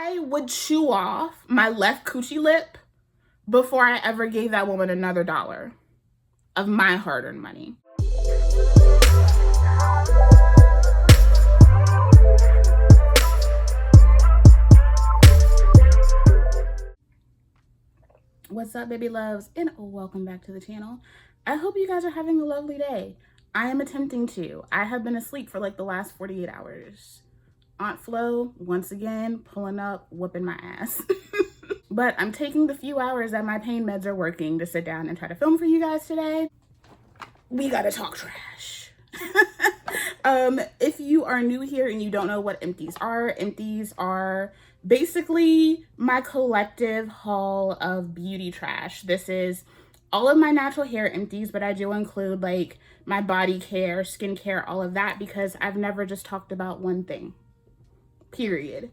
I would chew off my left coochie lip before I ever gave that woman another dollar of my hard-earned money. What's up, baby loves, and welcome back to the channel. I hope you guys are having a lovely day. I am attempting to. I have been asleep for like the last 48 hours. Aunt Flo, once again, pulling up, whooping my ass. But I'm taking the few hours that my pain meds are working to sit down and try to film for you guys today. We gotta talk trash. If you are new here and you don't know what Empties are basically my collective haul of beauty trash. This is all of my natural hair empties, but I do include like my body care, skincare, all of that, because I've never just talked about one thing. Period.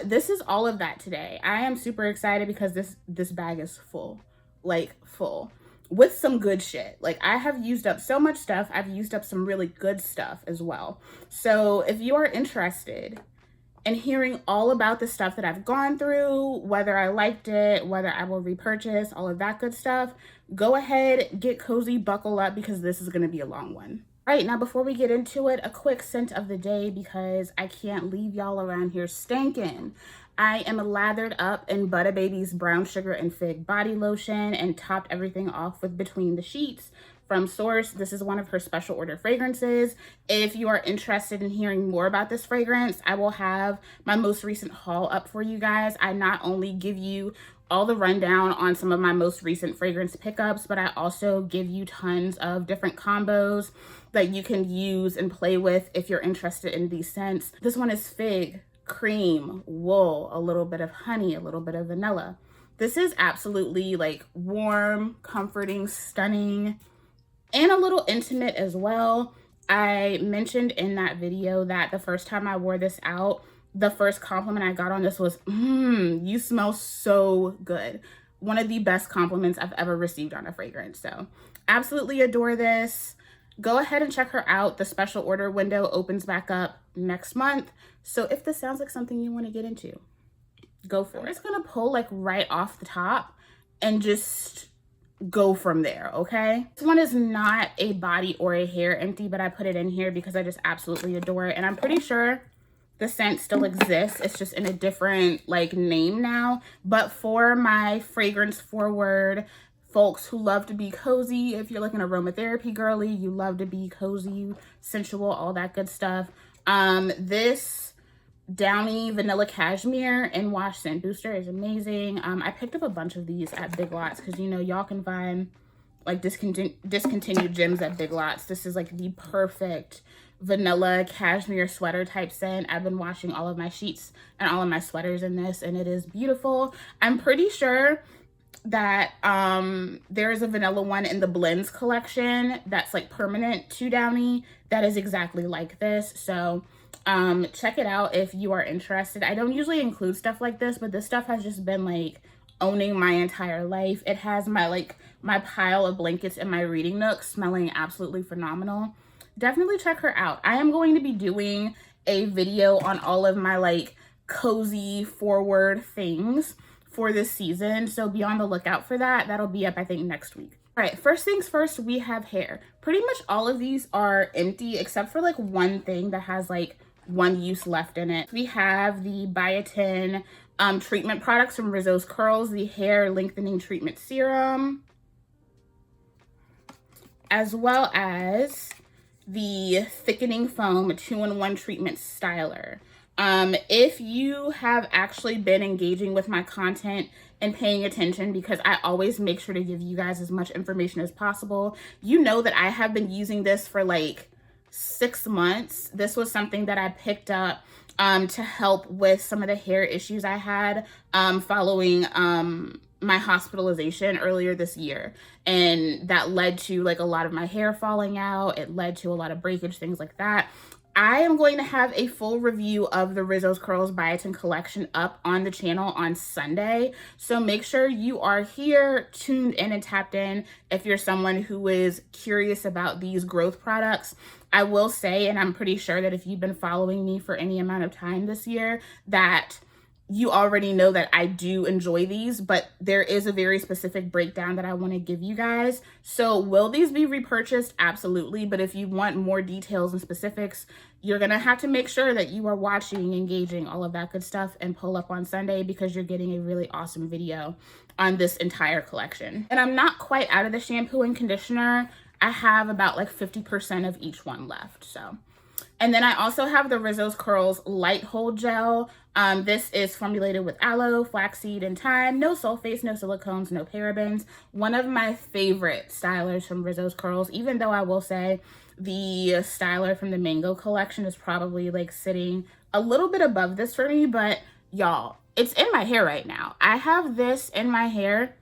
This is all of that today. I am super excited because this bag is full, like full, with some good shit. Like, I have used up so much stuff. I've used up some really good stuff as well. So if you are interested in hearing all about the stuff that I've gone through, whether I liked it, whether I will repurchase, all of that good stuff, go ahead, get cozy, buckle up, because this is going to be a long one. Right, now before we get into it, a quick scent of the day, because I can't leave y'all around here stinking. I am lathered up in Buttah Baby's Brown Sugar and Fig Body Lotion and topped everything off with Between the Sheets from Sorce. This is one of her special order fragrances. If you are interested in hearing more about this fragrance, I will have my most recent haul up for you guys. I not only give you all the rundown on some of my most recent fragrance pickups, but I also give you tons of different combos that you can use and play with if you're interested in these scents. This one is fig, cream, wool, a little bit of honey, a little bit of vanilla. This is absolutely like warm, comforting, stunning, and a little intimate as well. I mentioned in that video that the first time I wore this out, the first compliment I got on this was, you smell so good. One of the best compliments I've ever received on a fragrance. So absolutely adore this. Go ahead and check her out. The special order window opens back up next month. So if this sounds like something you want to get into, go for it. I'm just going to pull like right off the top and just go from there, okay? This one is not a body or a hair empty, but I put it in here because I just absolutely adore it. And I'm pretty sure the scent still exists. It's just in a different like name now. But for my fragrance forward folks who love to be cozy, if you're like an aromatherapy girly, you love to be cozy, sensual, all that good stuff. This Downy Vanilla Cashmere and Wash Scent Booster is amazing. I picked up a bunch of these at Big Lots because, you know, y'all can find like discontinued gems at Big Lots. This is like the perfect vanilla cashmere sweater type scent. I've been washing all of my sheets and all of my sweaters in this, and it is beautiful. I'm pretty sure that there is a vanilla one in the blends collection that's like permanent to Downy that is exactly like this. So check it out if you are interested. I don't usually include stuff like this, but this stuff has just been like owning my entire life. It has my pile of blankets in my reading nook smelling absolutely phenomenal. Definitely check her out. I am going to be doing a video on all of my like cozy forward things for this season, so be on the lookout for that. That'll be up, I think, next week. All right, first things first, we have hair. Pretty much all of these are empty except for like one thing that has like one use left in it. We have the Biotin treatment products from Rizo's Curls, the hair lengthening treatment serum, as well as the thickening foam 2-in-1 treatment styler. If you have actually been engaging with my content and paying attention, because I always make sure to give you guys as much information as possible, you know that I have been using this for like 6 months. This was something that I picked up to help with some of the hair issues I had following my hospitalization earlier this year, and that led to like a lot of my hair falling out. It led to a lot of breakage, things like that. I am going to have a full review of the Rizo's Curls Biotin collection up on the channel on Sunday. So make sure you are here, tuned in and tapped in if you're someone who is curious about these growth products. I will say, and I'm pretty sure that if you've been following me for any amount of time this year, that you already know that I do enjoy these, but there is a very specific breakdown that I want to give you guys. So will these be repurchased? Absolutely. But if you want more details and specifics, you're going to have to make sure that you are watching, engaging, all of that good stuff, and pull up on Sunday, because you're getting a really awesome video on this entire collection. And I'm not quite out of the shampoo and conditioner. I have about like 50% of each one left. So, and then I also have the Rizo's Curls Light Hold Gel. This is formulated with aloe, flaxseed, and thyme. No sulfates, no silicones, no parabens. One of my favorite stylers from Rizo's Curls, even though I will say the styler from the Mango collection is probably like sitting a little bit above this for me, but y'all, it's in my hair right now. I have this in my hair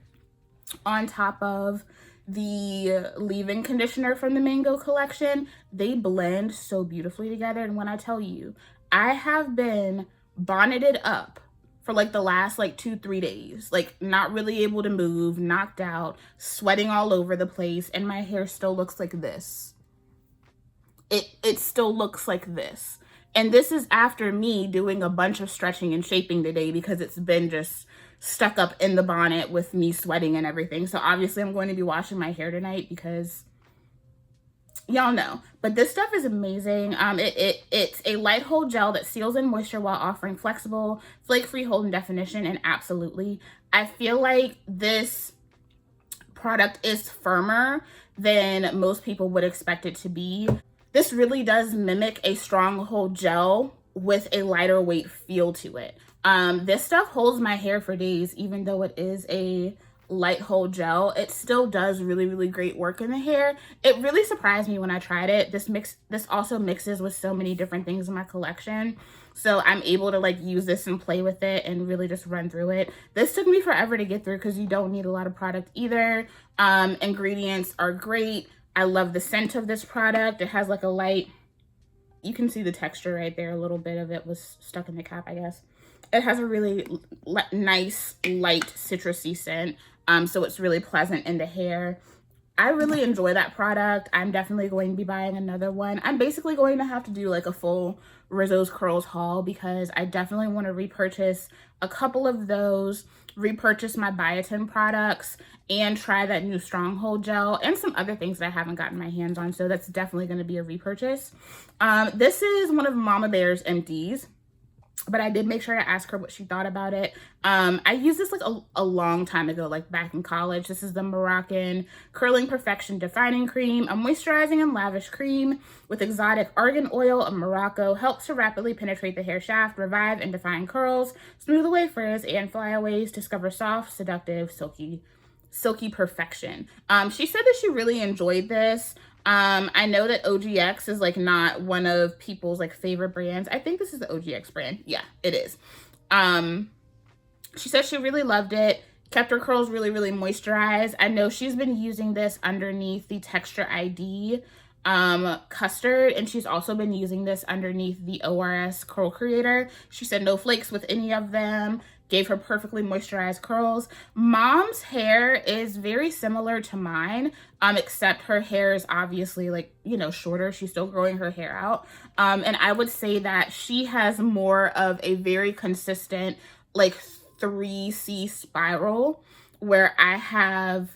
on top of the leave-in conditioner from the Mango collection. They blend so beautifully together. And when I tell you, I have been bonneted up for like the last like 2-3 days, like not really able to move, knocked out, sweating all over the place, and my hair still looks like this. It still looks like this. And this is after me doing a bunch of stretching and shaping today, because it's been just stuck up in the bonnet with me sweating and everything. So obviously I'm going to be washing my hair tonight, because y'all know. But this stuff is amazing. It's a light hold gel that seals in moisture while offering flexible, flake-free hold and definition. And absolutely, I feel like this product is firmer than most people would expect it to be. This really does mimic a strong hold gel with a lighter weight feel to it. This stuff holds my hair for days, even though it is a light hold gel. It still does really, really great work in the hair. It really surprised me when I tried it. This also mixes with so many different things in my collection. So I'm able to like use this and play with it and really just run through it. This took me forever to get through, because you don't need a lot of product either. Ingredients are great. I love the scent of this product. It has like a light, you can see the texture right there. A little bit of it was stuck in the cap, I guess. It has a really nice, light, citrusy scent. So it's really pleasant in the hair. I really enjoy that product. I'm definitely going to be buying another one. I'm basically going to have to do like a full Rizo's Curls haul, because I definitely want to repurchase a couple of those, repurchase my Biotin products, and try that new Stronghold gel and some other things that I haven't gotten my hands on. So that's definitely going to be a repurchase. This is one of Mama Bear's Empties, but I did make sure to ask her what she thought about it. I used this like a long time ago, like back in college. This is the Moroccan Curling Perfection Defining Cream, a moisturizing and lavish cream with exotic argan oil of Morocco. Helps to rapidly penetrate the hair shaft, revive and define curls, smooth away frizz and flyaways, discover soft, seductive, silky perfection. She said that she really enjoyed this. I know that OGX is like not one of people's like favorite brands. I think this is the OGX brand. Yeah, it is. She said she really loved it. Kept her curls really, really moisturized. I know she's been using this underneath the Texture ID custard, and she's also been using this underneath the ORS Curl Creator. She said no flakes with any of them. Gave her perfectly moisturized curls. Mom's hair is very similar to mine, except her hair is obviously like, you know, shorter. She's still growing her hair out. And I would say that she has more of a very consistent like 3C spiral, where I have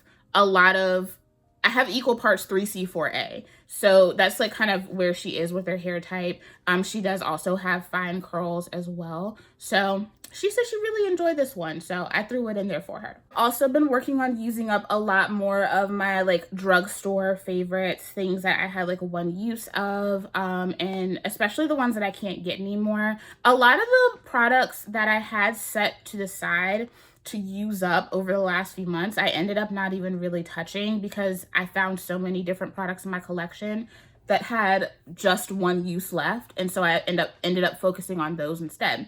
equal parts 3C, 4A. So that's like kind of where she is with her hair type. She does also have fine curls as well. So she said she really enjoyed this one, so I threw it in there for her. Also been working on using up a lot more of my like drugstore favorites, things that I had like one use of, and especially the ones that I can't get anymore. A lot of the products that I had set to the side to use up over the last few months, I ended up not even really touching, because I found so many different products in my collection that had just one use left, and so I ended up focusing on those instead.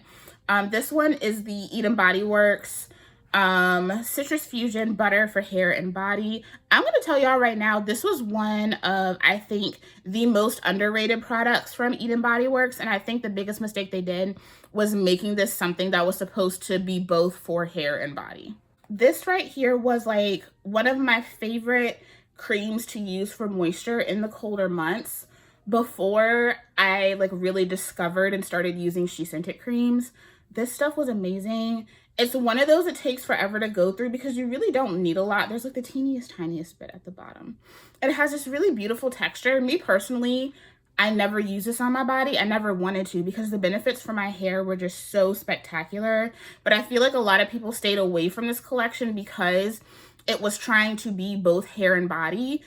This one is the Eden Body Works Citrus Fusion Butter for Hair and Body. I'm going to tell y'all right now, this was one of, I think, the most underrated products from Eden Body Works, and I think the biggest mistake they did was making this something that was supposed to be both for hair and body. This right here was like one of my favorite creams to use for moisture in the colder months before I like really discovered and started using She Scented creams. This stuff was amazing. It's one of those that takes forever to go through because you really don't need a lot. There's like the teeniest, tiniest bit at the bottom. It has this really beautiful texture. Me personally, I never use this on my body. I never wanted to because the benefits for my hair were just so spectacular. But I feel like a lot of people stayed away from this collection because it was trying to be both hair and body.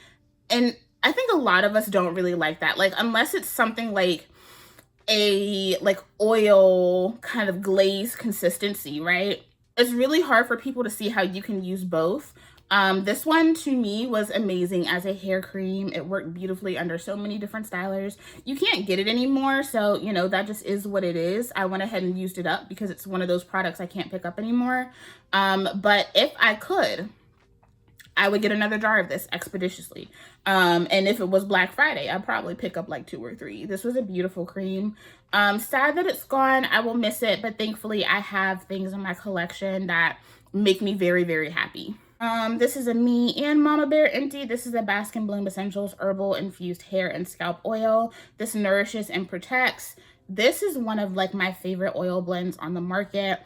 And I think a lot of us don't really like that. Like, unless it's something like a oil kind of glaze consistency, right? It's really hard for people to see how you can use both. This one to me was amazing as a hair cream. It worked beautifully under so many different stylers. You can't get it anymore, so you know that just is what it is. I went ahead and used it up because it's one of those products I can't pick up anymore. But if I could, I would get another jar of this expeditiously. And if it was Black Friday, I'd probably pick up like 2 or 3. This was a beautiful cream. Sad that it's gone. I will miss it, but thankfully I have things in my collection that make me very, very happy. This is a me and Mama Bear empty. This is a Bask and Bloom Essentials Herbal Infused Hair and Scalp Oil. This nourishes and protects. This is one of like my favorite oil blends on the market.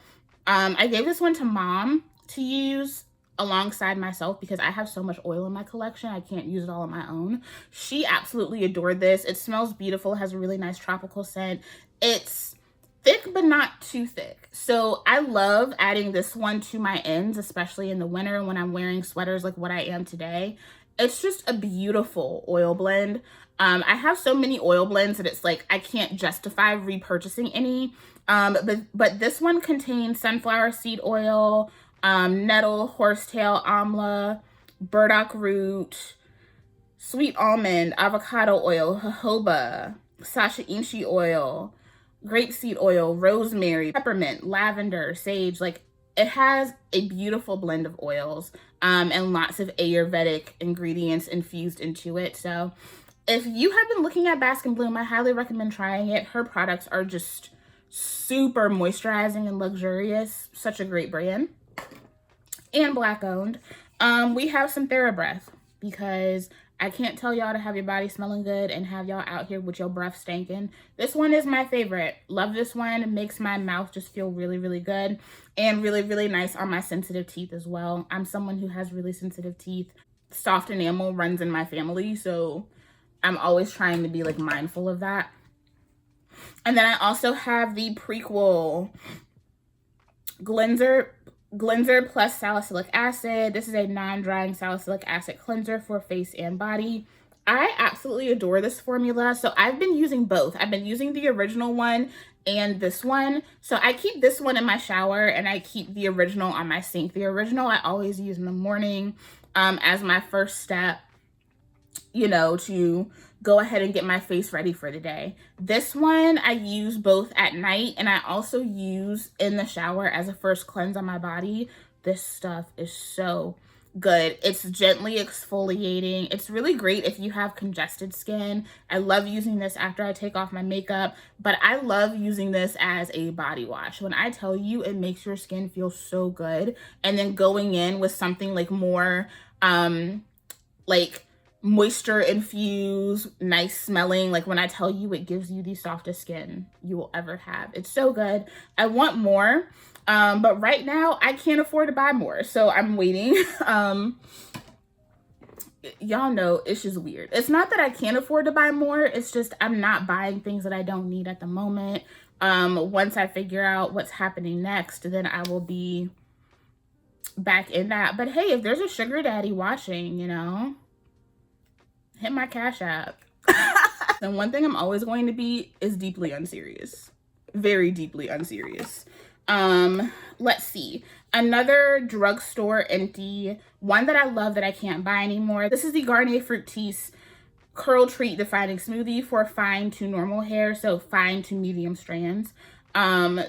I gave this one to Mom to use alongside myself because I have so much oil in my collection. I can't use it all on my own. She absolutely adored this. It smells beautiful, has a really nice tropical scent. It's thick but not too thick. So I love adding this one to my ends, especially in the winter when I'm wearing sweaters like what I am today. It's just a beautiful oil blend. I have so many oil blends that it's like I can't justify repurchasing any. But this one contains sunflower seed oil, nettle, horsetail, amla, burdock root, sweet almond, avocado oil, jojoba, sacha inchi oil, grapeseed oil, rosemary, peppermint, lavender, sage. Like, it has a beautiful blend of oils and lots of Ayurvedic ingredients infused into it. So if you have been looking at Bask and Bloom, I highly recommend trying it. Her products are just super moisturizing and luxurious. Such a great brand. And Black owned. We have some TheraBreath because I can't tell y'all to have your body smelling good and have y'all out here with your breath stinking. This one is my favorite. Love this one. It makes my mouth just feel really, really good and really, really nice on my sensitive teeth as well. I'm someone who has really sensitive teeth. Soft enamel runs in my family, so I'm always trying to be like mindful of that. And then I also have the Prequel Cleanser plus salicylic acid. This is a non-drying salicylic acid cleanser for face and body. I absolutely adore this formula. So I've been using both. I've been using the original one and this one. So I keep this one in my shower and I keep the original on my sink. The original I always use in the morning as my first step, you know, to go ahead and get my face ready for the day. This one I use both at night and I also use in the shower as a first cleanse on my body. This stuff is so good. It's gently exfoliating. It's really great if you have congested skin. I love using this after I take off my makeup, but I love using this as a body wash. When I tell you, it makes your skin feel so good. And then going in with something like more like moisture infused, nice smelling. Like when I tell you, it gives you the softest skin you will ever have. It's so good. I want more, but right now I can't afford to buy more, so I'm waiting. Y'all know it's just weird. It's not that I can't afford to buy more, it's just I'm not buying things that I don't need at the moment. Once I figure out what's happening next, then I will be back in that. But hey, if there's a sugar daddy watching, you know, hit my Cash App. And one thing I'm always going to be is deeply unserious. Very deeply unserious. Let's see. Another drugstore empty. One that I love that I can't buy anymore. This is the Garnier Fructis Curl Treat Defining Smoothie for fine to normal hair. So fine to medium strands.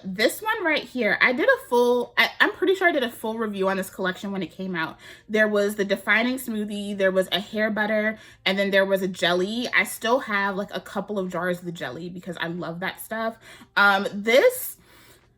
This one right here, I did a full, I'm pretty sure I did a full review on this collection when it came out. There was the defining smoothie, there was a hair butter, and then there was a jelly. I still have like a couple of jars of the jelly because I love that stuff.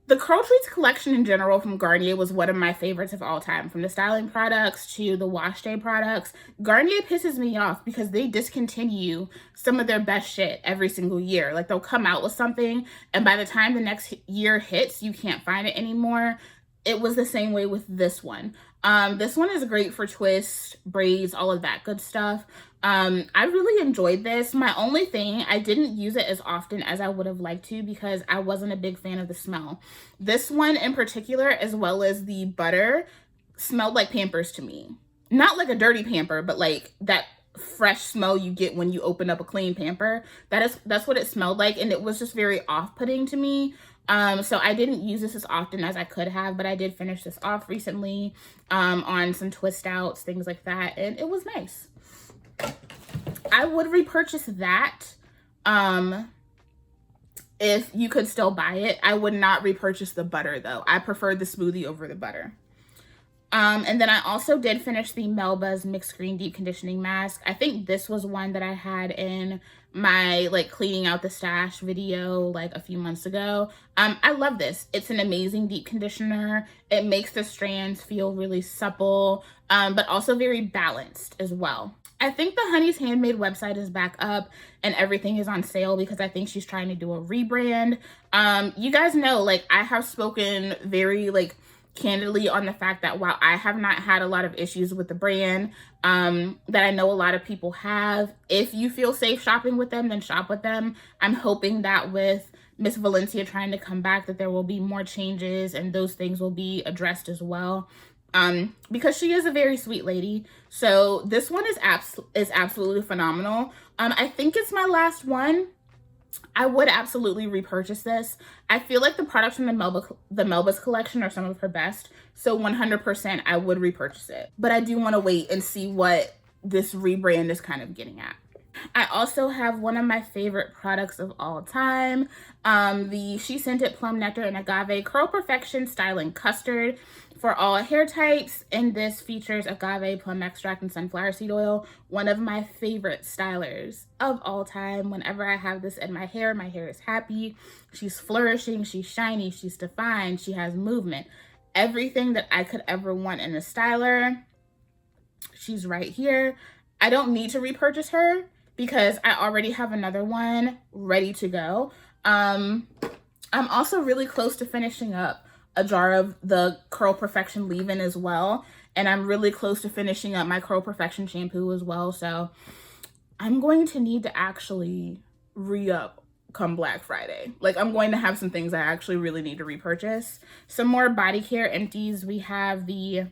The Curl Treats collection in general from Garnier was one of my favorites of all time. From the styling products to the wash day products, Garnier pisses me off because they discontinue some of their best shit every single year. Like, they'll come out with something, and by the time the next year hits, you can't find it anymore. It was the same way with this one. This one is great for twists, braids, all of that good stuff. I really enjoyed this. My only thing, I didn't use it as often as I would have liked to because I wasn't a big fan of the smell. This one in particular, as well as the Buttah, smelled like Pampers to me. Not like a dirty Pamper, but like that fresh smell you get when you open up a clean Pamper. That's what it smelled like, and it was just very off-putting to me. So I didn't use this as often as I could have, but I did finish this off recently on some twist outs, things like that, and it was nice. I would repurchase that if you could still buy it. I would not repurchase the Buttah though. I preferred the smoothie over the Buttah. And then I also did finish the Melba's Mixed Green Deep Conditioning Mask. I think this was one that I had in my like cleaning out the stash video like a few months ago. I love this. It's an amazing deep conditioner. It makes the strands feel really supple, but also very balanced as well. I think the Honey's Handmade website is back up and everything is on sale because I think she's trying to do a rebrand. You guys know, like, I have spoken very like candidly on the fact that while I have not had a lot of issues with the brand, that I know a lot of people have, if you feel safe shopping with them, then shop with them. I'm hoping that with Miss Valencia trying to come back, that there will be more changes and those things will be addressed as well. Because she is a very sweet lady. So this one is absolutely phenomenal. I think it's my last one. I would absolutely repurchase this. I feel like the products from the Melba's collection are some of her best. So 100% I would repurchase it. But I do want to wait and see what this rebrand is kind of getting at. I also have one of my favorite products of all time, the She Scented Plum Nectar and Agave Curl Perfection Styling Custard for all hair types. And this features agave, plum extract, and sunflower seed oil. One of my favorite stylers of all time. Whenever I have this in my hair is happy. She's flourishing, she's shiny, she's defined, she has movement. Everything that I could ever want in a styler, she's right here. I don't need to repurchase her because I already have another one ready to go. I'm also really close to finishing up a jar of the Curl Perfection leave-in as well. And I'm really close to finishing up my Curl Perfection shampoo as well. So I'm going to need to actually re-up come Black Friday. Like, I'm going to have some things I actually really need to repurchase. Some more body care empties. We have the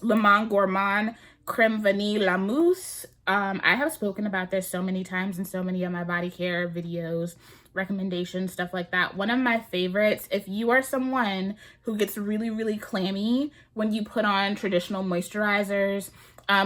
Le Monde Gourmand Creme Vanille La Mousse. I have spoken about this so many times in so many of my body care videos, recommendations, stuff like that. One of my favorites, if you are someone who gets really, really clammy when you put on traditional moisturizers,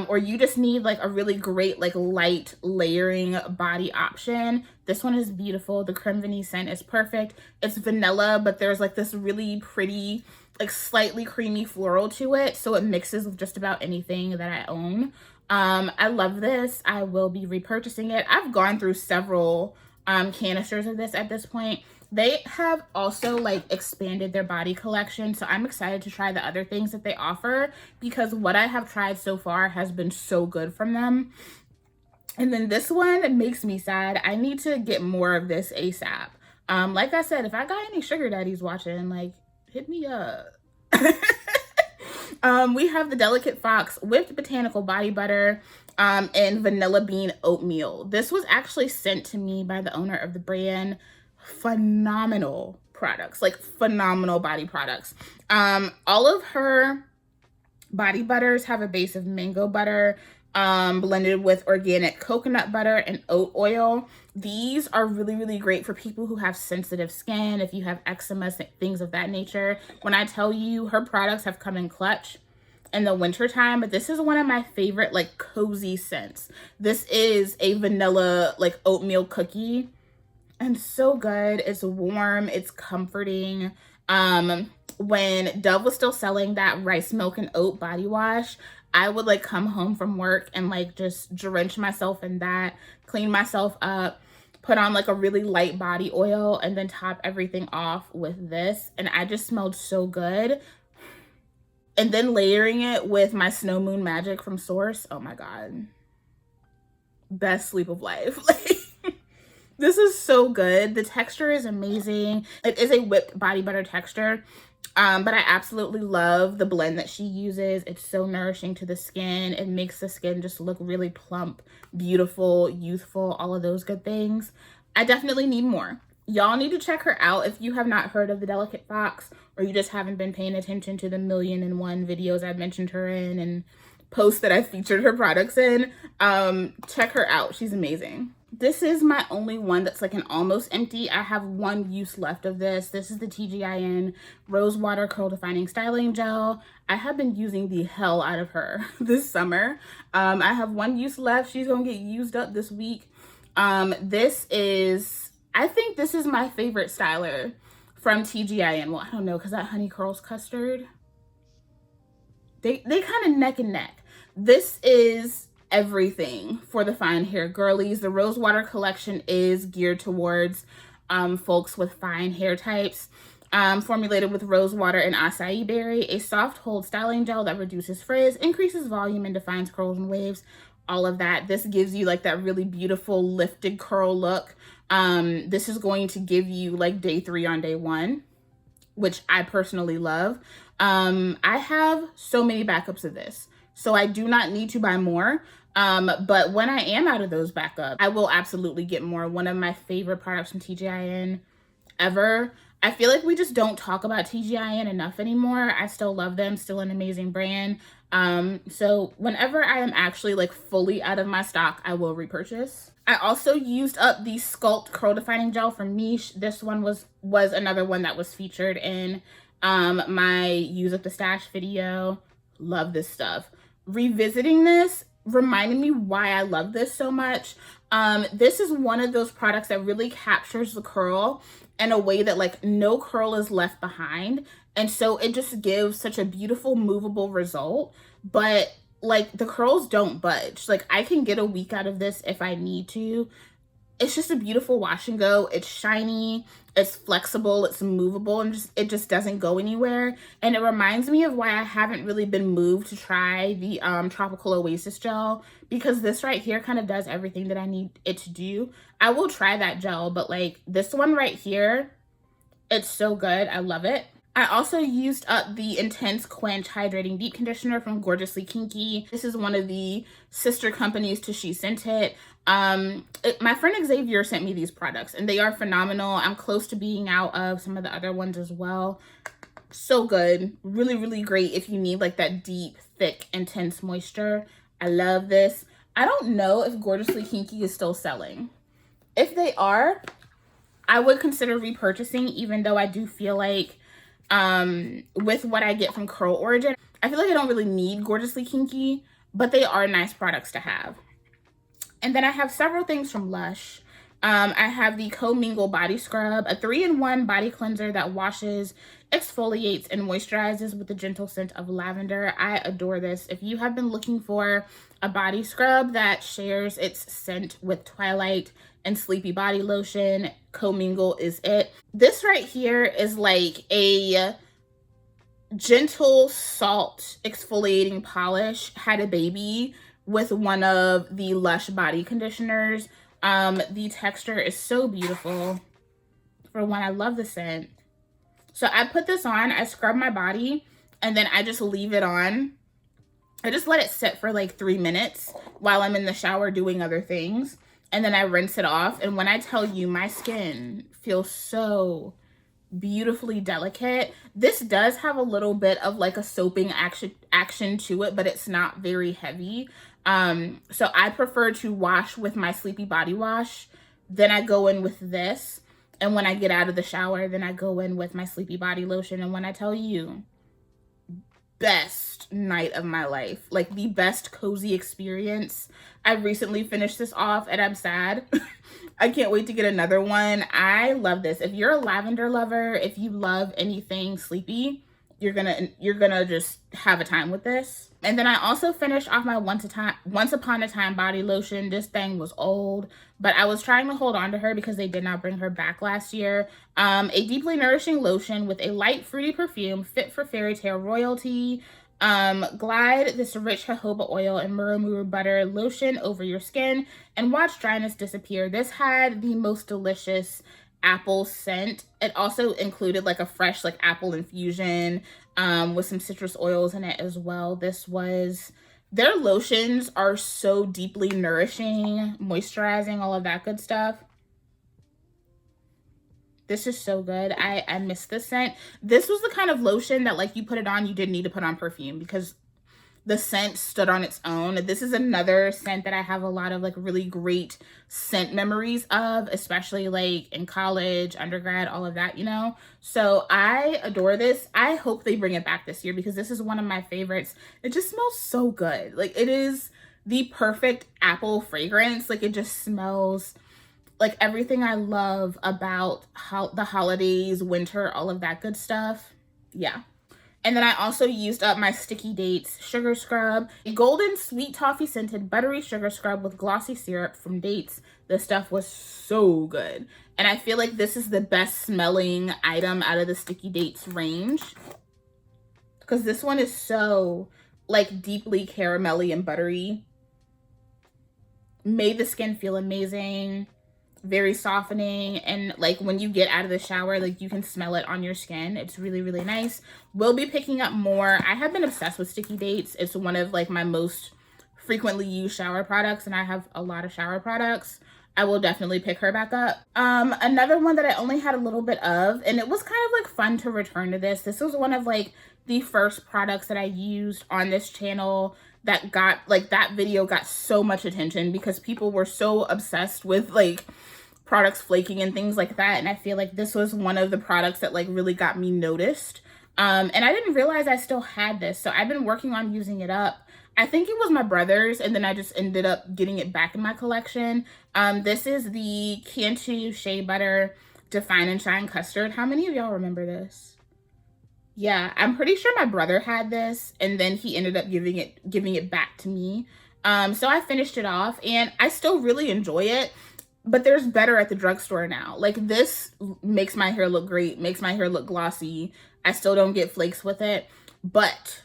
or you just need like a really great like light layering body option, this one is beautiful. The Creme Vanille scent is perfect. It's vanilla, but there's like this really pretty, like slightly creamy floral to it, so it mixes with just about anything that I own. I love this. I will be repurchasing it. I've gone through several canisters of this at this point. They have also like expanded their body collection, so I'm excited to try the other things that they offer because what I have tried so far has been so good from them. And then this one makes me sad. I need to get more of this ASAP. Like I said, if I got any sugar daddies watching, like, hit me up. We have the Delicate Fox Whipped Botanical Body Butter and Vanilla Bean Oatmeal. This was actually sent to me by the owner of the brand. Phenomenal products, like phenomenal body products. All of her body butters have a base of mango butter, blended with organic coconut butter and oat oil. These are really, really great for people who have sensitive skin, if you have eczema, things of that nature. When I tell you, her products have come in clutch in the winter time, but this is one of my favorite like cozy scents. This is a vanilla like oatmeal cookie and so good. It's warm, it's comforting. When Dove was still selling that rice milk and oat body wash, I would like come home from work and like just drench myself in that, clean myself up, put on like a really light body oil, and then top everything off with this. And I just smelled so good. And then layering it with my Snow Moon Magic from Sorce. Oh my God. Best sleep of life. This is so good. The texture is amazing. It is a whipped body butter texture. But I absolutely love the blend that she uses. It's so nourishing to the skin. It makes the skin just look really plump, beautiful, youthful, all of those good things. I definitely need more. Y'all need to check her out if you have not heard of the Delicate Fox, or you just haven't been paying attention to the 1,000,001 videos I've mentioned her in and posts that I've featured her products in. Check her out. She's amazing. This is my only one that's like an almost empty. I have one use left of this. This is the TGIN Rose Water Curl Defining Styling Gel. I have been using the hell out of her this summer. I have one use left. She's gonna get used up this week. I think this is my favorite styler from TGIN. Well, I don't know, because that Honey Curls Custard, they kind of neck and neck. This is everything for the fine hair girlies. The Rose Water collection is geared towards folks with fine hair types. Formulated with rose water and acai berry, a soft hold styling gel that reduces frizz, increases volume, and defines curls and waves. All of that. This gives you like that really beautiful lifted curl look. This is going to give you like day 3 on day 1, which I personally love. I have so many backups of this, so I do not need to buy more. But when I am out of those backups, I will absolutely get more. One of my favorite products from TGIN ever. I feel like we just don't talk about TGIN enough anymore. I still love them, still an amazing brand. So whenever I am actually like fully out of my stock, I will repurchase. I also used up the Sculpt Curl Defining Gel from Niche. This one was another one that was featured in my Use Up the Stash video. Love this stuff. Revisiting this reminded me why I love this so much. This is one of those products that really captures the curl in a way that like no curl is left behind. And so it just gives such a beautiful movable result, but like the curls don't budge. Like I can get a week out of this if I need to. It's just a beautiful wash and go. It's shiny, it's flexible, it's movable, and it just doesn't go anywhere. And it reminds me of why I haven't really been moved to try the Tropical Oasis gel, because this right here kind of does everything that I need it to do. I will try that gel, but like this one right here, it's so good. I love it. I also used up the Intense Quench Hydrating Deep Conditioner from Gorgeously Kinky. This is one of the sister companies to She Sent It. My friend Xavier sent me these products and they are phenomenal. I'm close to being out of some of the other ones as well. So good. Really, really great if you need like that deep, thick, intense moisture. I love this. I don't know if Gorgeously Kinky is still selling. If they are, I would consider repurchasing, even though I do feel like with what I get from Curl Origin, I feel like I don't really need Gorgeously Kinky, but they are nice products to have. And then I have several things from Lush. I have the Co-Mingle Body Scrub, a 3-in-1 body cleanser that washes, exfoliates, and moisturizes with a gentle scent of lavender. I adore this. If you have been looking for a body scrub that shares its scent with Twilight and Sleepy Body Lotion, Co-Mingle is it. This right here is like a gentle salt exfoliating polish. Had a baby with one of the Lush body conditioners. The texture is so beautiful. For one, I love the scent. So I put this on, I scrub my body, and then I just leave it on. I just let it sit for like 3 minutes while I'm in the shower doing other things. And then I rinse it off. And when I tell you, my skin feels so beautifully delicate. This does have a little bit of like a soaping action to it, but it's not very heavy. So I prefer to wash with my Sleepy Body Wash. Then I go in with this. And when I get out of the shower, then I go in with my Sleepy Body Lotion. And when I tell you, best night of my life, like the best cozy experience. I recently finished this off and I'm sad. I can't wait to get another one. I love this. If you're a lavender lover, if you love anything sleepy, you're gonna just have a time with this. And then I also finished off my Once Upon a Time body lotion. This thing was old, but I was trying to hold on to her because they did not bring her back last year. A deeply nourishing lotion with a light fruity perfume, fit for fairy tale royalty. Glide this rich jojoba oil and murumuru butter lotion over your skin and watch dryness disappear. This had the most delicious apple scent. It also included like a fresh like apple infusion with some citrus oils in it as well. Their lotions are so deeply nourishing, moisturizing, all of that good stuff. This is so good. I miss this scent. This was the kind of lotion that like you put it on, you didn't need to put on perfume because the scent stood on its own. This is another scent that I have a lot of like really great scent memories of, especially like in college, undergrad, all of that, you know? So I adore this. I hope they bring it back this year because this is one of my favorites. It just smells so good. Like it is the perfect apple fragrance. Like it just smells like everything I love about the holidays, winter, all of that good stuff. Yeah. And then I also used up my Sticky Dates Sugar Scrub. A golden sweet toffee scented buttery sugar scrub with glossy syrup from Dates. This stuff was so good. And I feel like this is the best smelling item out of the Sticky Dates range. Because this one is so like deeply caramelly and buttery. Made the skin feel amazing. Very softening, and like when you get out of the shower, like you can smell it on your skin. It's really, really nice. We'll be picking up more. I have been obsessed with Sticky Dates. It's one of like my most frequently used shower products, and I have a lot of shower products. I will definitely pick her back up. Another one that I only had a little bit of, and it was kind of like fun to return to this. This was one of like the first products that I used on this channel that got like, that video got so much attention because people were so obsessed with like products flaking and things like that. And I feel like this was one of the products that like really got me noticed. And I didn't realize I still had this. So I've been working on using it up. I think it was my brother's, and then I just ended up getting it back in my collection. This is the Cantu Shea Butter Define and Shine Custard. How many of y'all remember this? Yeah, I'm pretty sure my brother had this, and then he ended up giving it back to me. So I finished it off, and I still really enjoy it, but there's better at the drugstore now. Like this makes my hair look great, makes my hair look glossy. I still don't get flakes with it, but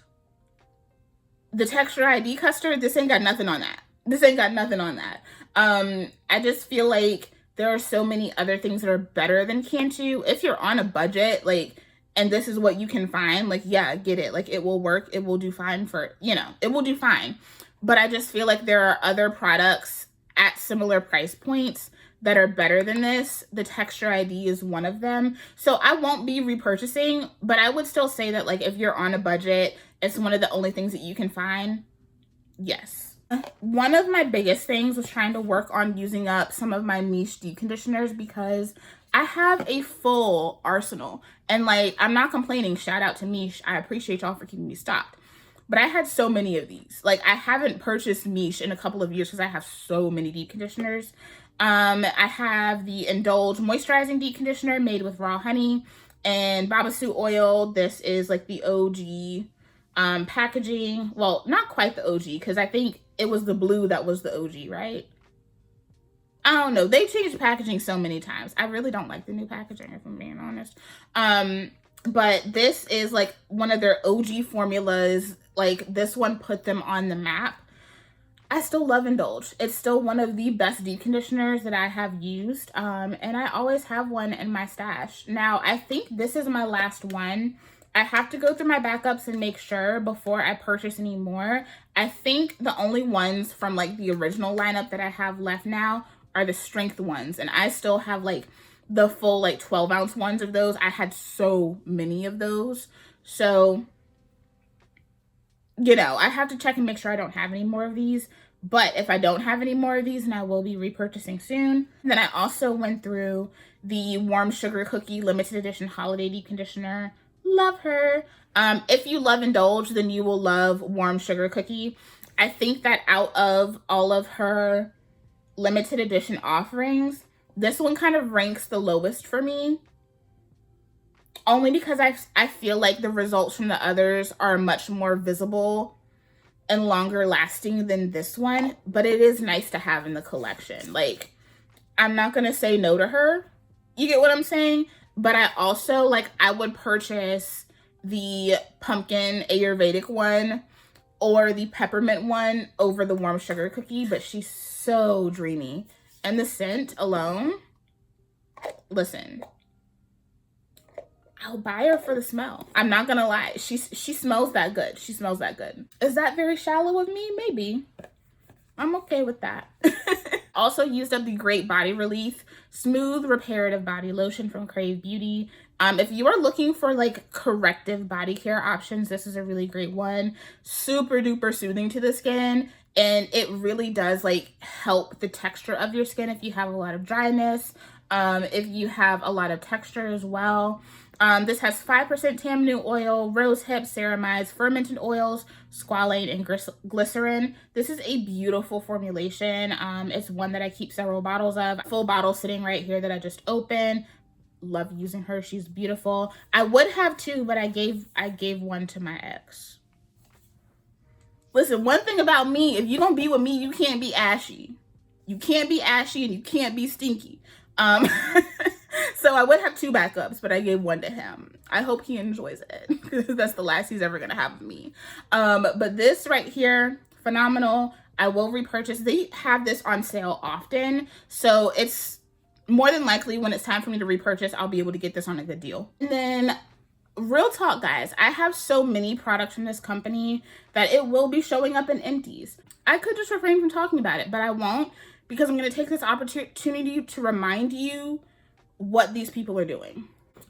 the Texture ID custard, this ain't got nothing on that. This ain't got nothing on that. I just feel like there are so many other things that are better than Cantu. If you're on a budget, like, and this is what you can find, like, yeah, get it. Like, it will work. It will do fine for, you know, it will do fine. But I just feel like there are other products at similar price points that are better than this. The Texture ID is one of them. So I won't be repurchasing, but I would still say that, like, if you're on a budget, it's one of the only things that you can find. Yes. One of my biggest things was trying to work on using up some of my niche deep conditioners because I have a full arsenal. And like, I'm not complaining. Shout out to Mish. I appreciate y'all for keeping me stocked. But I had so many of these. Like, I haven't purchased Mish in a couple of years because I have so many deep conditioners. I have the Indulge Moisturizing Deep Conditioner made with raw honey and Babasu oil. This is like the OG packaging. Well, not quite the OG because I think it was the blue that was the OG, right? I don't know. They changed packaging so many times. I really don't like the new packaging, if I'm being honest. But this is like one of their OG formulas. Like, this one put them on the map. I still love Indulge. It's still one of the best deep conditioners that I have used. And I always have one in my stash. Now, I think this is my last one. I have to go through my backups and make sure before I purchase any more. I think the only ones from like the original lineup that I have left now are the strength ones. And I still have like the full like 12-ounce ones of those. I had so many of those. So, you know, I have to check and make sure I don't have any more of these. But if I don't have any more of these, and I will be repurchasing soon. And then I also went through the Warm Sugar Cookie Limited Edition Holiday Deep Conditioner. Love her. If you love Indulge, then you will love Warm Sugar Cookie. I think that out of all of her limited edition offerings, this one kind of ranks the lowest for me. only because I feel like the results from the others are much more visible and longer lasting than this one, but it is nice to have in the collection. Like, I'm not gonna say no to her. You get what I'm saying? But I also, like, I would purchase the pumpkin Ayurvedic one or the peppermint one over the warm sugar cookie, but she's so dreamy. And the scent alone, listen, I'll buy her for the smell. I'm not gonna lie. She smells that good. She smells that good. Is that very shallow of me? Maybe. I'm okay with that. Also used up the Great Body Relief Smooth Reparative Body Lotion from Crave Beauty. If you are looking for like corrective body care options, this is a really great one. Super duper soothing to the skin. And it really does like help the texture of your skin if you have a lot of dryness, if you have a lot of texture as well. This has 5% tamanu oil, rose hip, ceramide, fermented oils, squalane, and glycerin. This is a beautiful formulation. It's one that I keep several bottles of. Full bottle sitting right here that I just opened. Love using her. She's beautiful. I would have two, but I gave one to my ex. Listen, one thing about me, if you're gonna be with me, you can't be ashy. You can't be ashy and you can't be stinky. So I would have two backups, but I gave one to him. I hope he enjoys it because that's the last he's ever gonna have of me. But this right here, phenomenal. I will repurchase. They have this on sale often, so it's more than likely when it's time for me to repurchase, I'll be able to get this on a good deal. And then real talk, guys, I have so many products from this company that it will be showing up in Empties. I could just refrain from talking about it, but I won't, because I'm going to take this opportunity to remind you what these people are doing.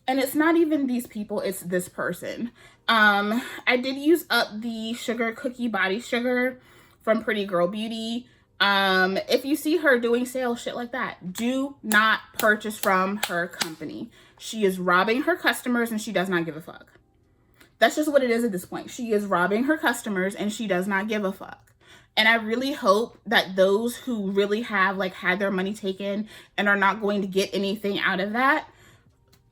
And it's not even these people, it's this person. I did use up the Sugar Cookie Body Sugar from Pretty Girl Beauty. If you see her doing sales, shit like that, do not purchase from her company. She is robbing her customers and she does not give a fuck. That's just what it is at this point. She is robbing her customers and she does not give a fuck. And I really hope that those who really have like had their money taken and are not going to get anything out of that,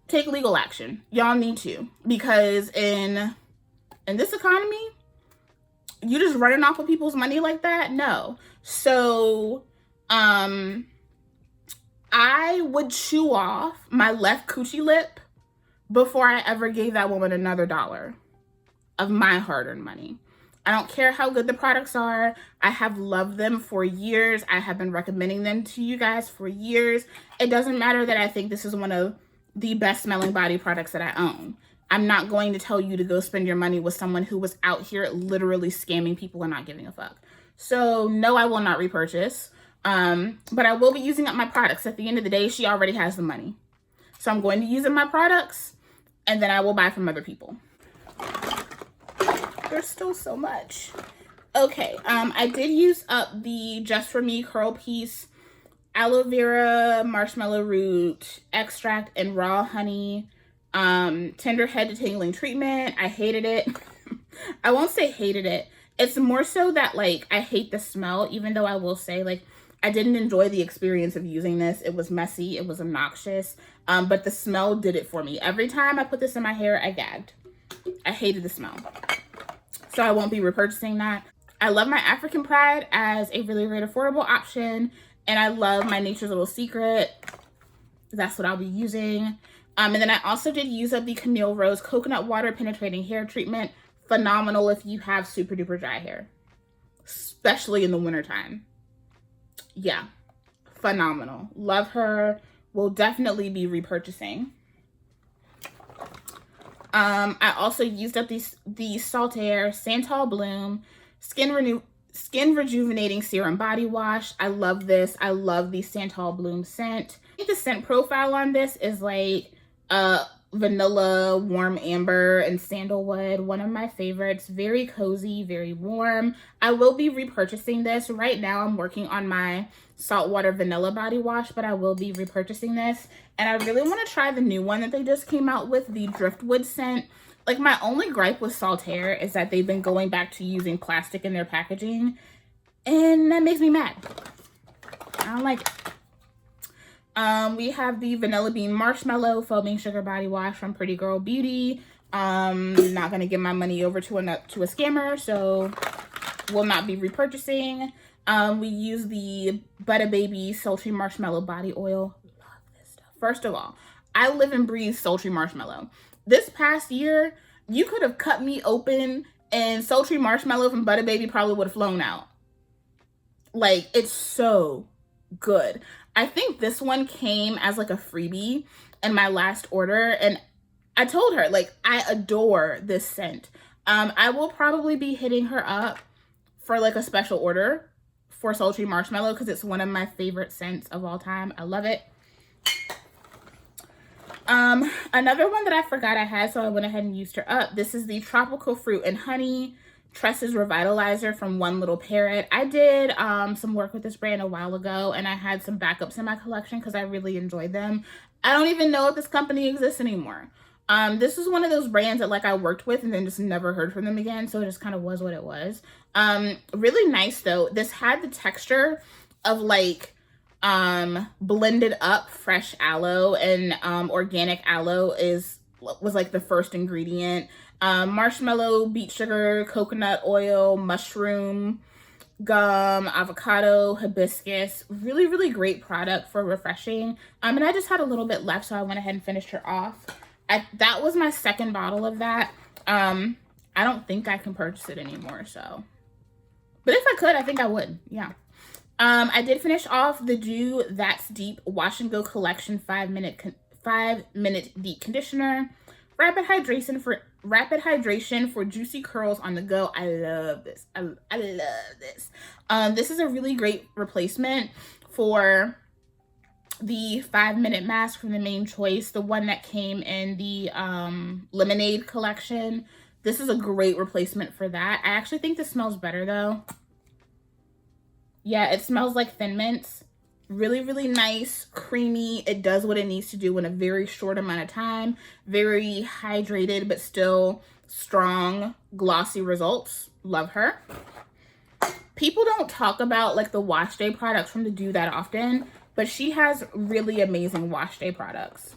take legal action. Y'all need to, because in this economy, you just running off of people's money like that? No. So, I would chew off my left coochie lip before I ever gave that woman another $1 of my hard-earned money. I don't care how good the products are. I have loved them for years. I have been recommending them to you guys for years. It doesn't matter that I think this is one of the best smelling body products that I own. I'm not going to tell you to go spend your money with someone who was out here literally scamming people and not giving a fuck. So no, I will not repurchase. But I will be using up my products. At the end of the day, she already has the money. So I'm going to use up my products and then I will buy from other people. There's still so much. Okay, I did use up the Just For Me Curl Piece aloe vera, marshmallow root, extract, and raw honey tender head detangling treatment. I hated it. I won't say hated it. It's more so that like I hate the smell, even though I will say like I didn't enjoy the experience of using this. It was messy, it was obnoxious, but the smell did it for me. Every time I put this in my hair, I gagged. I hated the smell. So I won't be repurchasing that. I love my African Pride as a really great affordable option. And I love my Nature's Little Secret. That's what I'll be using. And then I also did use up the Camille Rose Coconut Water Penetrating Hair Treatment. Phenomenal if you have super duper dry hair, especially in the wintertime. Yeah, phenomenal. Love her. Will definitely be repurchasing. I also used up the Saltaire Santal Bloom Skin Rejuvenating Serum Body Wash. I love this. I love the Santal Bloom scent. I think the scent profile on this is like vanilla, warm amber, and sandalwood. One of my favorites. Very cozy, very warm. I will be repurchasing this. Right now I'm working on my saltwater vanilla body wash, but I will be repurchasing this. And I really want to try the new one that they just came out with, the Driftwood scent. Like, my only gripe with Saltaire is that they've been going back to using plastic in their packaging, and that makes me mad. I don't like it. We have the Vanilla Bean Marshmallow Foaming Sugar Body Wash from Pretty Girl Beauty. Not gonna give my money over to a scammer, so will not be repurchasing. We use the Buttah Baby Sultry Marshmallow Body Oil. Love this stuff. First of all, I live and breathe sultry marshmallow. This past year, you could have cut me open and sultry marshmallow from Buttah Baby probably would have flown out. Like, it's so good. I think this one came as like a freebie in my last order, and I told her, like, I adore this scent. I will probably be hitting her up for like a special order for sultry marshmallow because it's one of my favorite scents of all time. I love it. Another one that I forgot I had, so I went ahead and used her up. This is the Tropical Fruit and Honey Tresses Revitalizer from One Little Parrot. I did some work with this brand a while ago, and I had some backups in my collection because I really enjoyed them. I don't even know if this company exists anymore. This is one of those brands that like I worked with and then just never heard from them again, so it just kind of was what it was. Really nice though. This had the texture of like blended up fresh aloe, and organic aloe was like the first ingredient. Marshmallow, beet sugar, coconut oil, mushroom, gum, avocado, hibiscus. Really, really great product for refreshing. And I just had a little bit left, so I went ahead and finished her off. That was my second bottle of that. I don't think I can purchase it anymore, so. But if I could, I think I would, yeah. I did finish off the Doux That's Deep Wash and Go Collection 5-minute deep conditioner. Rapid hydration for juicy curls on the go. I love this. I love this. This is a really great replacement for the 5-minute mask from the Main Choice, the one that came in the Lemonade collection. This is a great replacement for that. I actually think this smells better though. Yeah, it smells like Thin Mints. Really, really nice, creamy. It does what it needs to do in a very short amount of time. Very hydrated, but still strong, glossy results. Love her. People don't talk about like the wash day products from the Doux that often, but she has really amazing wash day products.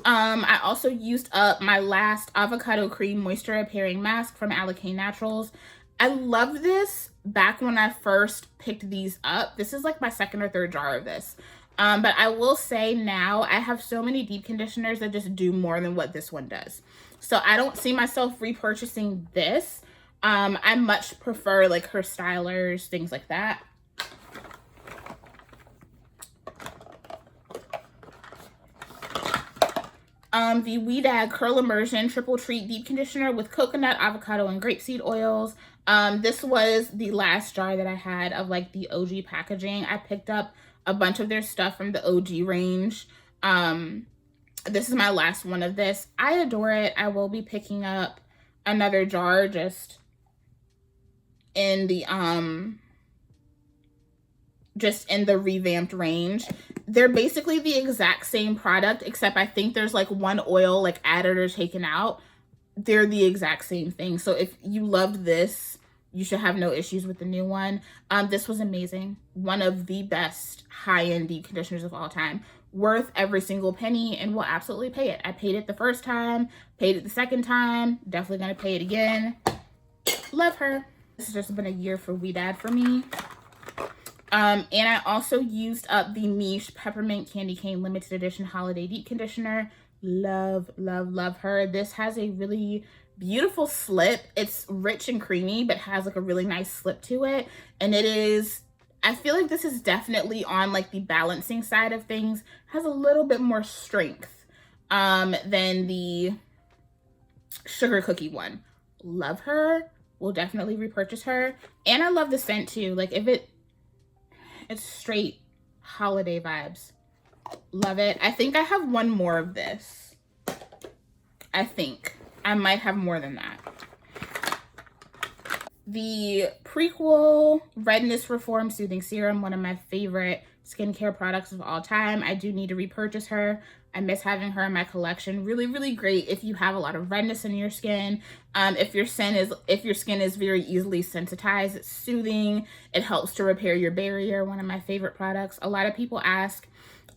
I also used up my last avocado cream moisture repairing mask from Alikane Naturals. I loved this back when I first picked these up. This is like my second or third jar of this. But I will say now I have so many deep conditioners that just do more than what this one does. So I don't see myself repurchasing this. I much prefer like her stylers, things like that. The Weedag Curl Immersion Triple Treat Deep Conditioner with coconut, avocado, and grapeseed oils. This was the last jar that I had of like the OG packaging. I picked up a bunch of their stuff from the OG range. This is my last one of this. I adore it. I will be picking up another jar just in the revamped range. They're basically the exact same product, except I think there's like one oil like added or taken out. They're the exact same thing. So if you loved this, you should have no issues with the new one. This was amazing. One of the best high-end deep conditioners of all time. Worth every single penny, and will absolutely pay it. I paid it the first time, paid it the second time, definitely gonna pay it again. Love her. This has just been a year for Weedag for me. And I also used up the Miche Peppermint Candy Cane Limited Edition Holiday Deep Conditioner. Love, love, love her. This has a really beautiful slip. It's rich and creamy, but has like a really nice slip to it. And it is, I feel like this is definitely on like the balancing side of things. Has a little bit more strength than the Sugar Cookie one. Love her. Will definitely repurchase her. And I love the scent too. Like if it's straight holiday vibes. Love it. I think I have one more of this. I think. I might have more than that. The Prequel Redness Reform Soothing Serum, one of my favorite skincare products of all time. I do need to repurchase her. I miss having her in my collection. Really, really great if you have a lot of redness in your skin. If your skin is very easily sensitized, it's soothing. It helps to repair your barrier. One of my favorite products. A lot of people ask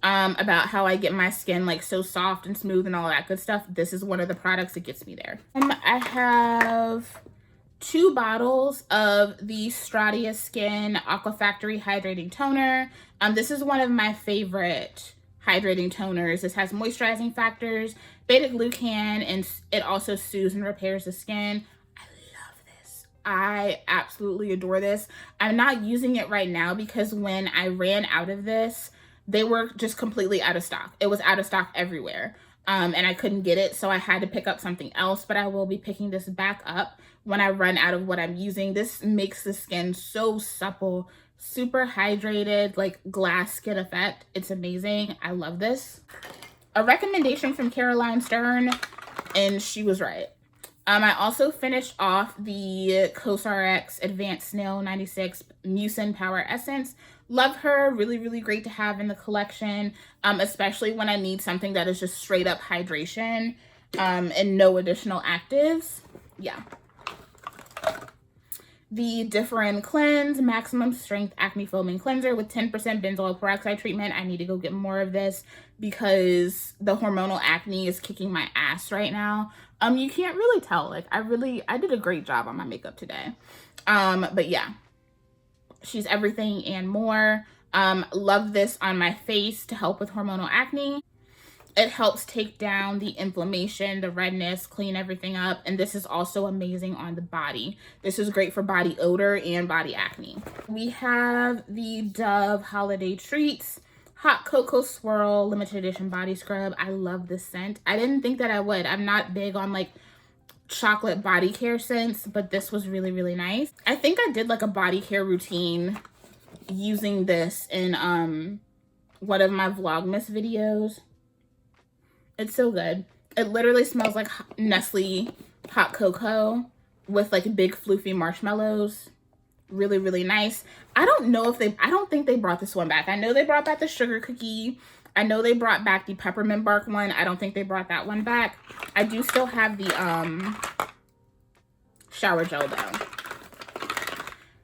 about how I get my skin like so soft and smooth and all that good stuff. This is one of the products that gets me there. I have 2 bottles of the Stratia Skin Aqua Factory Hydrating Toner. This is one of my favorite hydrating toners. This has moisturizing factors, beta-glucan, and it also soothes and repairs the skin. I love this. I absolutely adore this. I'm not using it right now because when I ran out of this, they were just completely out of stock. It was out of stock everywhere. And I couldn't get it, so I had to pick up something else, but I will be picking this back up when I run out of what I'm using. This makes the skin so supple, super hydrated, like glass skin effect. It's amazing. I love this. A recommendation from Caroline Stern, and she was right. I also finished off the CosRX Advanced Snail 96 Mucin Power Essence. Love her. Really, really great to have in the collection, especially when I need something that is just straight up hydration and no additional actives. Yeah. The Differin Cleanse Maximum Strength Acne Foaming Cleanser with 10% benzoyl peroxide treatment. I need to go get more of this because the hormonal acne is kicking my ass right now. You can't really tell. Like, I did a great job on my makeup today. But yeah, she's everything and more. Love this on my face to help with hormonal acne. It helps take down the inflammation, the redness, clean everything up. And this is also amazing on the body. This is great for body odor and body acne. We have the Dove Holiday Treats Hot Cocoa Swirl Limited Edition Body Scrub. I love this scent. I didn't think that I would. I'm not big on like chocolate body care scents, but this was really, really nice. I think I did like a body care routine using this in one of my Vlogmas videos. It's so good. It literally smells like Nestle hot cocoa with like big floofy marshmallows. Really, really nice. I don't think they brought this one back. I know they brought back the sugar cookie. I know they brought back the peppermint bark one. I don't think they brought that one back. I do still have the shower gel though.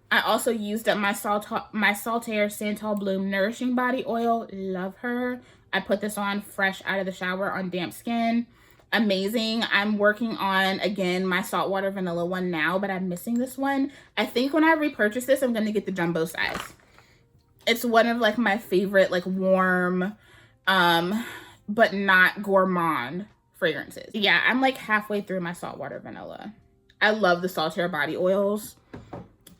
I also used up my Saltaire Santal Bloom Nourishing Body Oil. Love her. I put this on fresh out of the shower on damp skin. Amazing. I'm working on, again, my saltwater vanilla one now, but I'm missing this one. I think when I repurchase this, I'm going to get the jumbo size. It's one of like my favorite like warm, but not gourmand fragrances. Yeah, I'm like halfway through my saltwater vanilla. I love the Saltaire body oils.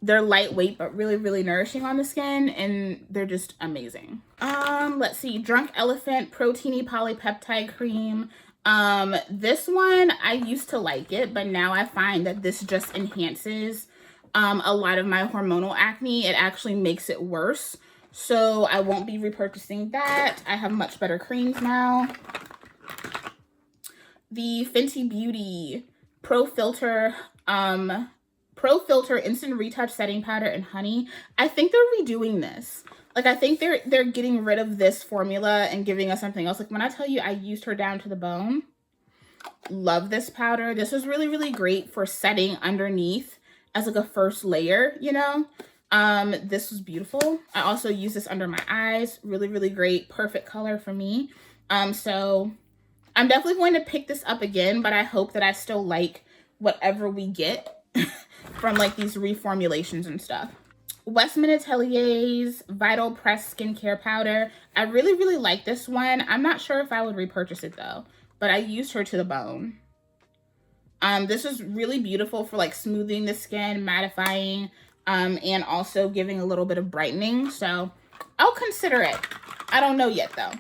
They're lightweight, but really, really nourishing on the skin, and they're just amazing. Let's see, Drunk Elephant Proteiny Polypeptide Cream. This one, I used to like it, but now I find that this just enhances a lot of my hormonal acne. It actually makes it worse. So I won't be repurchasing that. I have much better creams now. The Fenty Beauty Pro Filter Instant Retouch Setting Powder and Honey. I think they're redoing this. Like, I think they're getting rid of this formula and giving us something else. Like, when I tell you I used her down to the bone, love this powder. This is really, really great for setting underneath as like a first layer, you know? This was beautiful. I also use this under my eyes. Really, really great. Perfect color for me. So I'm definitely going to pick this up again, but I hope that I still like whatever we get from like these reformulations and stuff. Westman Atelier's Vital Press Skincare Powder. I really, really like this one. I'm not sure if I would repurchase it though, but I used her to the bone. This is really beautiful for like smoothing the skin, mattifying, and also giving a little bit of brightening. So I'll consider it. I don't know yet though.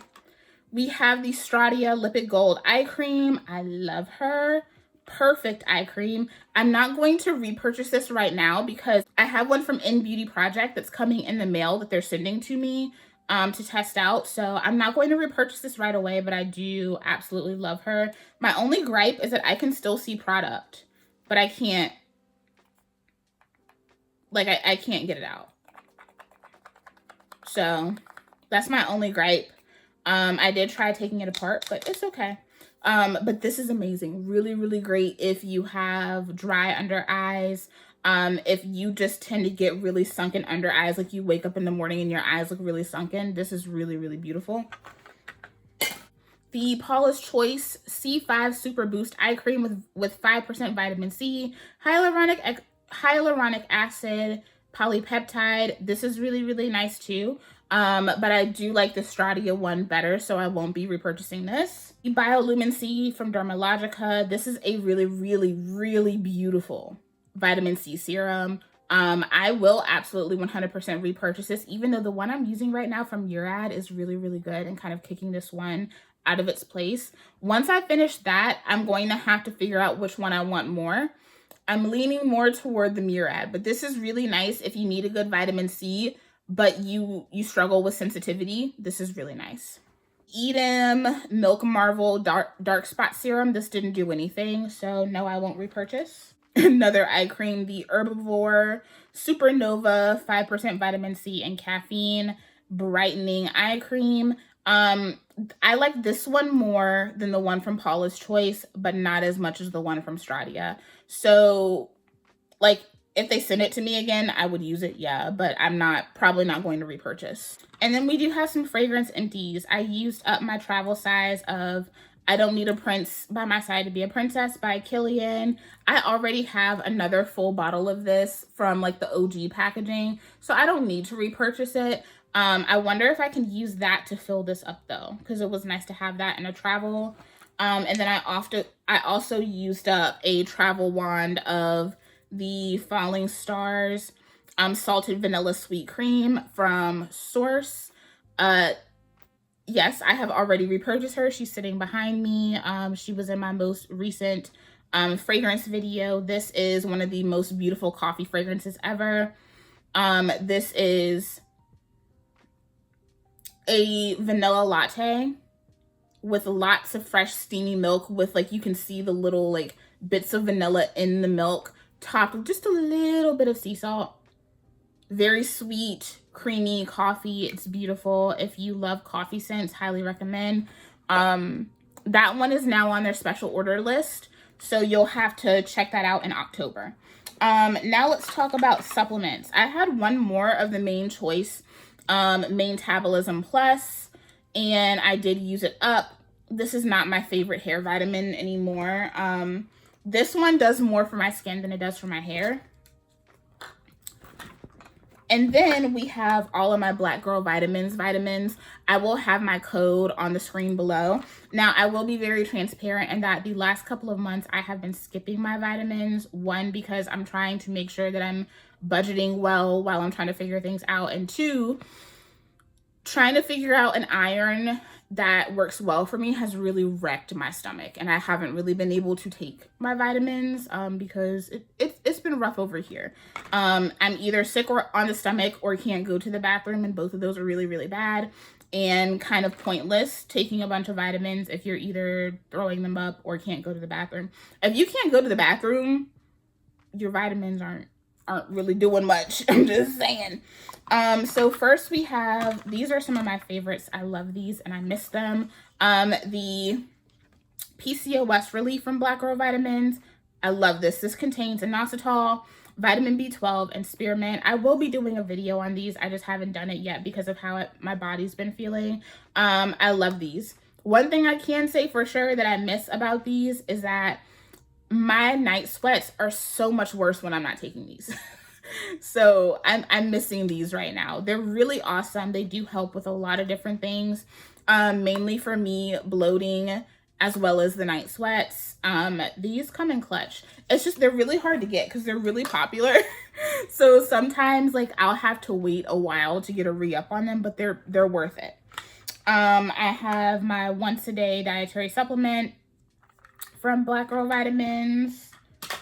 We have the Stratia Lipid Gold Eye Cream. I love her. Perfect eye cream. I'm not going to repurchase this right now because I have one from In Beauty Project that's coming in the mail that they're sending to me to test out. So I'm not going to repurchase this right away, but I do absolutely love her. My only gripe is that I can still see product, but I can't, like, I can't get it out. So That's my only gripe. I did try taking it apart, but it's okay. But this is amazing. Really, really great if you have dry under eyes. If you just tend to get really sunken under eyes, like you wake up in the morning and your eyes look really sunken, this is really, really beautiful. The Paula's Choice C5 Super Boost Eye Cream with 5% vitamin C, hyaluronic acid, polypeptide. This is really, really nice too. But I do like the Stradia one better, so I won't be repurchasing this. The Biolumin C from Dermalogica. This is a really, really, really beautiful vitamin C serum. I will absolutely 100% repurchase this, even though the one I'm using right now from Murad is really, really good and kind of kicking this one out of its place. Once I finish that, I'm going to have to figure out which one I want more. I'm leaning more toward the Murad, but this is really nice if you need a good vitamin C, but you struggle with sensitivity. This is really nice. Edam Milk Marvel Dark Spot Serum. This didn't do anything, so no, I won't repurchase. Another eye cream, the Herbivore Supernova 5% vitamin C and caffeine brightening eye cream. I like this one more than the one from Paula's Choice, but not as much as the one from Stradia. So, like, if they send it to me again, I would use it, yeah, but I'm probably not going to repurchase. And then we do have some fragrance empties. I used up my travel size of I Don't Need a Prince by My Side to Be a Princess by Kilian. I already have another full bottle of this from like the OG packaging, so I don't need to repurchase it. I wonder if I can use that to fill this up though, because it was nice to have that in a travel. And then I also used up a travel wand of the Falling Stars Salted Vanilla Sweet Cream from Sorce. Yes, I have already repurchased her. She's sitting behind me. She was in my most recent fragrance video. This is one of the most beautiful coffee fragrances ever. This is a vanilla latte with lots of fresh steamy milk with like, you can see the little like bits of vanilla in the milk, topped with just a little bit of sea salt. Very sweet, creamy coffee. It's beautiful. If you love coffee scents, highly recommend. That one is now on their special order list, so you'll have to check that out in October. Now let's talk about supplements. I had one more of the Main Choice Metabolism Plus, and I did use it up. This is not my favorite hair vitamin anymore. This one does more for my skin than it does for my hair. And then we have all of my Black Girl vitamins. I will have my code on the screen below. Now, I will be very transparent in that the last couple of months I have been skipping my vitamins. One, because I'm trying to make sure that I'm budgeting well while I'm trying to figure things out. And two, trying to figure out an iron that works well for me has really wrecked my stomach, and I haven't really been able to take my vitamins because it's been rough over here. I'm either sick or on the stomach or can't go to the bathroom, and both of those are really, really bad and kind of pointless taking a bunch of vitamins if you're either throwing them up or can't go to the bathroom. If you can't go to the bathroom, your vitamins aren't really doing much. I'm just saying. So first we have, these are some of my favorites. I love these and I miss them. The PCOS Relief from Black Girl Vitamins. I love this. This contains inositol, vitamin B12, and spearmint. I will be doing a video on these. I just haven't done it yet because of how my body's been feeling. I love these. One thing I can say for sure that I miss about these is that my night sweats are so much worse when I'm not taking these. So I'm missing these right now. They're really awesome. They do help with a lot of different things, mainly for me, bloating, as well as the night sweats. These come in clutch. It's just, they're really hard to get because they're really popular. So sometimes like I'll have to wait a while to get a re-up on them, but they're worth it. I have my once a day dietary supplement from Black Girl Vitamins.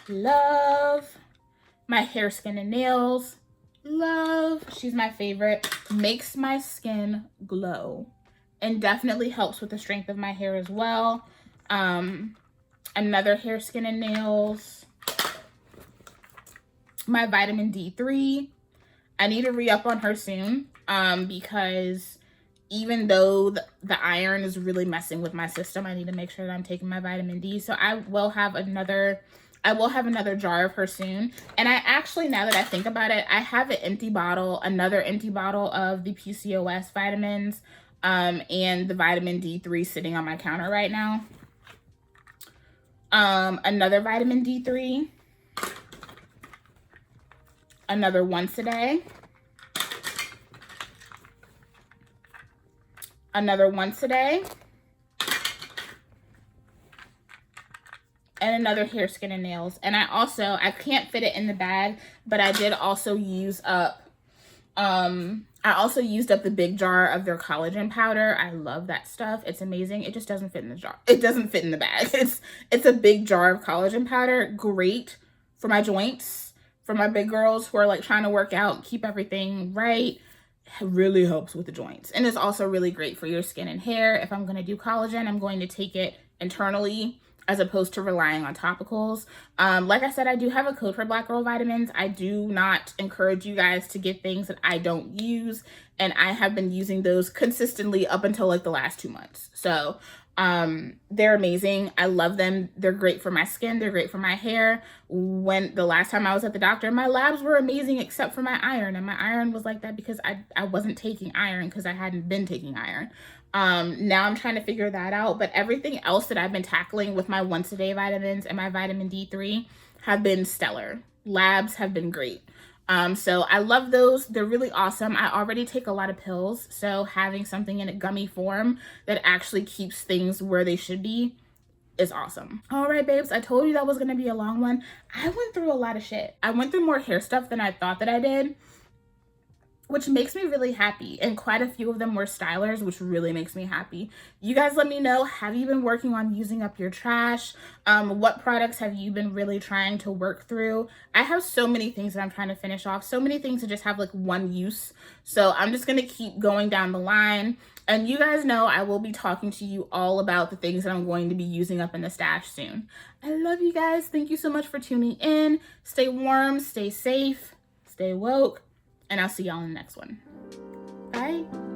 Love. My hair, skin, and nails. Love. She's my favorite. Makes my skin glow and definitely helps with the strength of my hair as well. Another hair, skin, and nails. My vitamin D3. I need to re-up on her soon because even though the iron is really messing with my system, I need to make sure that I'm taking my vitamin D. So I will have another jar of her soon. And I actually, now that I think about it, I have another empty bottle of the PCOS vitamins and the vitamin D3 sitting on my counter right now. Another vitamin D3, another once a day, another once a day, and another hair, skin, and nails. And I can't fit it in the bag, but I did also use up, I also used up the big jar of their collagen powder. I love that stuff. It's amazing. It just doesn't fit in the jar. It doesn't fit in the bag. It's a big jar of collagen powder. Great for my joints, for my big girls who are like trying to work out, keep everything right. It really helps with the joints. And it's also really great for your skin and hair. If I'm going to do collagen, I'm going to take it internally as opposed to relying on topicals. Like I said, I do have a code for Black Girl Vitamins. I do not encourage you guys to get things that I don't use, and I have been using those consistently up until like the last 2 months. So they're amazing. I love them. They're great for my skin. They're great for my hair. When the last time I was at the doctor, my labs were amazing except for my iron, and my iron was like that because I wasn't taking iron because I hadn't been taking iron. Now I'm trying to figure that out, but everything else that I've been tackling with my once a day vitamins and my vitamin D3 have been stellar. Labs have been great. So I love those. They're really awesome. I already take a lot of pills, so having something in a gummy form that actually keeps things where they should be is awesome. All right, babes, I told you that was gonna be a long one. I went through a lot of shit. I went through more hair stuff than I thought that I did, which makes me really happy. And quite a few of them were stylers, which really makes me happy. You guys let me know, have you been working on using up your trash? What products have you been really trying to work through? I have so many things that I'm trying to finish off, so many things that just have like one use. So I'm just gonna keep going down the line. And you guys know I will be talking to you all about the things that I'm going to be using up in the stash soon. I love you guys. Thank you so much for tuning in. Stay warm, stay safe, stay woke. And I'll see y'all in the next one. Bye.